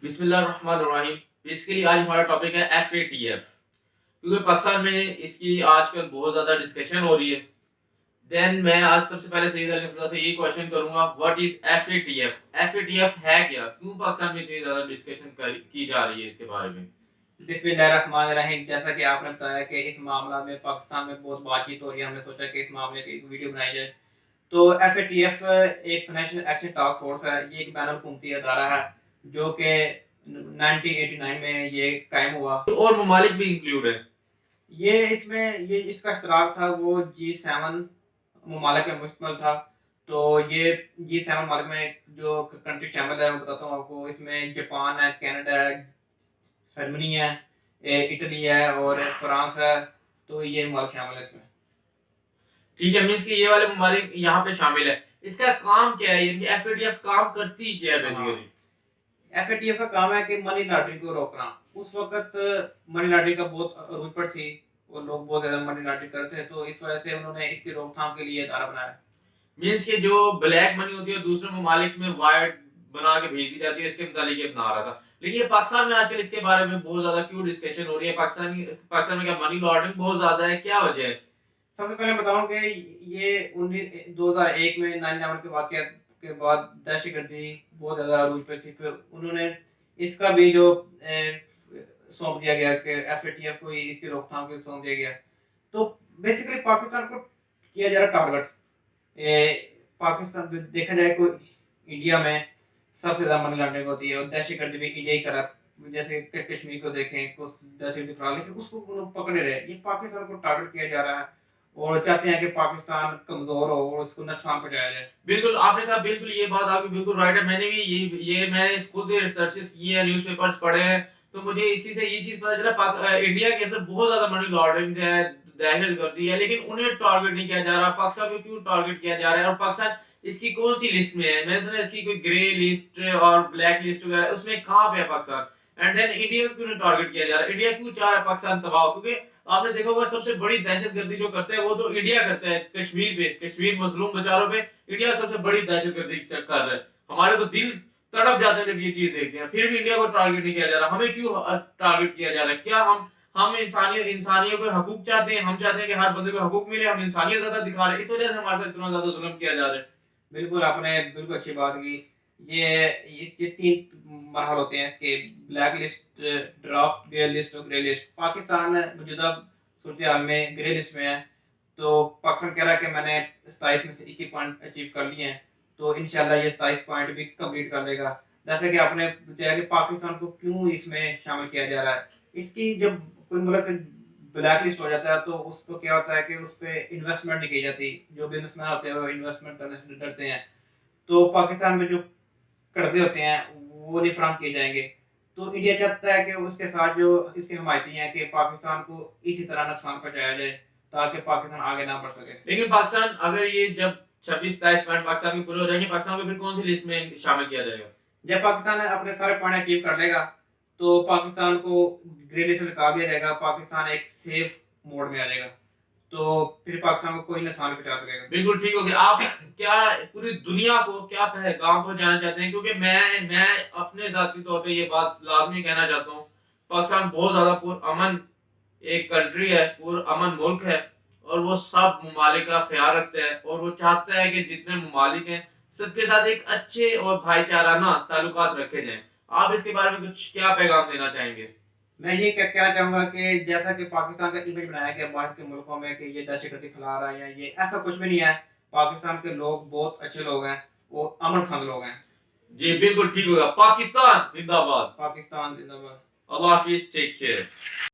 बिस्मिल्लाहिर्रहमानिर्रहीम। बेसिकली आज हमारा टॉपिक है एफएटीएफ, क्योंकि पाकिस्तान में इसकी आजकल बहुत ज़्यादा डिस्कशन हो रही है। देन मैं आज सबसे पहले सईद अली हमजा से यही क्वेश्चन करूंगा, व्हाट इज एफएटीएफ? एफएटीएफ है क्या? क्यों पाकिस्तान में इतनी ज़्यादा डिस्कशन की जा रही है इसके बारे में? बिस्मिल्लाहिर्रहमानिर्रहीम। जैसा कि आपने बताया कि इस मामला में पाकिस्तान में बहुत बातचीत हो रही है, हमने सोचा कि इस मामले की एक वीडियो बनाई जाए। तो एफएटीएफ एक फाइनेंशियल एक्शन टास्क फोर्स है। ये एक बैन हुकूमती अदारा है जो कि 1989 में ये कायम हुआ। तो और ममालिक भी इंक्लूड है? ये इसका इश्तराक था वो G7 ममालिक में मुश्तमिल था। तो ये G7 ममालिक में जो कंट्री शामिल है मैं बताता हूँ आपको। इसमें जापान है, कनाडा है, जर्मनी है, इटली है और फ्रांस है। तो ये ममालिक शामिल है इसमें। ठीक है, मीन्स कि ये वाले ममालिक यहाँ पे शामिल है। इसका काम क्या है? यानी एफएटीएफ काम करती क्या है बेसिकली? एफएटीएफ का काम है कि मनी लॉन्ड्रिंग को रोकना। उस वक्त मनी लॉन्ड्रिंग का बहुत रूपट थी और लोग बहुत ज्यादा मनी लॉन्ड्रिंग करते थे, तो इस वजह से उन्होंने इसकी रोकथाम के लिए इदारा बनाया। मीन्स के जो ब्लैक मनी होती है दूसरे ममालिक में वायर्ड बना के भेज दी जाती है, इसके मुतालिक ये बना रहा था। लेकिन ये पाकिस्तान में आजकल इसके बारे में बहुत ज्यादा क्यों डिस्कशन हो रही है? पाकिस्तान में क्या मनी लॉन्ड्रिंग बहुत ज्यादा है? क्या वजह है? सबसे पहले बताऊं कि ये 2001 में 9/11 के वाकया के बाद दहशतगर्दी बहुत ज्यादा अरूज पे थी। फिर उन्होंने इसका भी जो सौंप दिया गया कि एफएटीएफ को इसकी रोकथाम के सौंप दिया गया। तो बेसिकली पाकिस्तान को किया जा रहा टारगेट। पाकिस्तान देखा जाए को इंडिया में सबसे ज्यादा मनी लॉन्ड्रिंग होती है और दहशतगर्दी भी इंडिया ही करा। जैसे कश्मीर को देखें, कुछ दहशतगर्दी फैला, लेकिन उसको पकड़े रहे। ये पाकिस्तान को टारगेट किया जा रहा है और चाहते हैं कि पाकिस्तान कमजोर हो और उसको नुकसान पहुंचाया जाए। बिल्कुल आपने कहा, बिल्कुल ये बात आपकी बिल्कुल राइट है। मैंने भी ये मैंने खुद रिसर्चेस किए हैं, न्यूज़पेपर्स पढ़े हैं, तो मुझे इसी से ये चीज पता चला इंडिया के अंदर बहुत ज्यादा मनी लॉन्ड्रिंग है, दहशतगर्दी है, लेकिन उन्हें टारगेट नहीं किया जा रहा। पाकिस्तान को क्यों टारगेट किया जा रहा है? और पाकिस्तान इसकी कौन सी लिस्ट में है? मैंने सुना इसकी कोई ग्रे लिस्ट और ब्लैक लिस्ट वगैरह, उसमें कहाँ पे है पाकिस्तान? एंड देन इंडिया को क्यों नहीं टारगेट किया जा रहा? इंडिया क्यों चाह रहा है पाकिस्तान तबाह हो? क्योंकि आपने देखा होगा सबसे बड़ी दहशतगर्दी जो करते हैं वो तो इंडिया करता है। कश्मीर पे, कश्मीर मजलूम बेचारों पे इंडिया सबसे बड़ी दहशतगर्दी कर रहा है। हमारे तो दिल तड़प जाते हैं जब ये चीज देखते हैं। फिर भी इंडिया को टारगेट नहीं किया जा रहा। हमें क्यों टारगेट किया जा रहा है? क्या हम इंसानियों को हकूक चाहते हैं? हम चाहते हैं कि हर बंदे को हकूक मिले, हम इंसानियत ज्यादा दिखा रहे हैं, इस वजह से हमारे साथ इतना ज्यादा जुल्म किया जा रहा है। बिल्कुल, आपने बिल्कुल अच्छी बात की। ये इसके 3 मरहल होते हैं इसके: black list, draft, grey list और ग्रे लिस्ट। पाकिस्तान मौजूदा सूरत-ए-हाल में ग्रे लिस्ट में है। तो पाकिस्तान कह रहा है कि मैंने 27 में से 21 पॉइंट अचीव कर लिए हैं, तो इंशाल्लाह ये 27 पॉइंट भी कंप्लीट कर लेगा। जैसे कि आपने पूछा कि पाकिस्तान को क्यों इसमें शामिल किया जा रहा है। इसकी जब कोई मुल्क ब्लैक लिस्ट हो जाता है तो उसको क्या होता है कि उस पे इन्वेस्टमेंट नहीं की जाती। जो बिजनेसमैन होते हैं वो इन्वेस्टमेंट करने से डरते हैं। तो पाकिस्तान में जो कर्जे होते हैं वो नहीं फराहम किए जाएंगे। तो इंडिया चाहता है कि उसके साथ जो इसके हमायती हैं कि पाकिस्तान को इसी तरह नुकसान पहुंचाया जाए ताकि पाकिस्तान आगे ना बढ़ सके। लेकिन पाकिस्तान अगर ये जब 26-27 पॉइंट पाकिस्तान के पूरे हो जाएंगे, पाकिस्तान को फिर कौन सी लिस्ट में शामिल किया जाएगा? जब पाकिस्तान अपने सारे पॉइंट अचीव कर लेगा तो पाकिस्तान को ग्रे लिस्ट से निकाल दिया जाएगा। पाकिस्तान एक सेफ मोड में आ जाएगा, तो फिर पाकिस्तान को कोई नुकसान नहीं पहुंचा सकेगा। बिल्कुल ठीक हो गया। आप क्या पूरी दुनिया को क्या पैगाम पहुंचाना चाहते हैं? क्योंकि मैं अपने जाती तौर पे ये बात लाजमी कहना चाहता हूँ, पाकिस्तान बहुत ज्यादा पुरअमन एक कंट्री है, पुरअमन मुल्क है, और वो सब ममालिक का ख्याल रखता है और वो चाहता है कि जितने ममालिक हैं सबके साथ एक अच्छे और भाईचाराना ताल्लुकात रखे जाएं। आप इसके बारे में कुछ क्या पैगाम देना चाहेंगे? मैं ये कहना चाहूंगा कि जैसा कि पाकिस्तान का इमेज बनाया गया बाहर के मुल्कों में कि ये दहशतगर्दी फैला रहा है या ये, ऐसा कुछ भी नहीं है। पाकिस्तान के लोग बहुत अच्छे लोग हैं, वो अमन पसंद लोग हैं। जी बिल्कुल ठीक होगा। पाकिस्तान जिंदाबाद। पाकिस्तान जिंदाबाद। अल्लाह हाफिज, टेक केयर।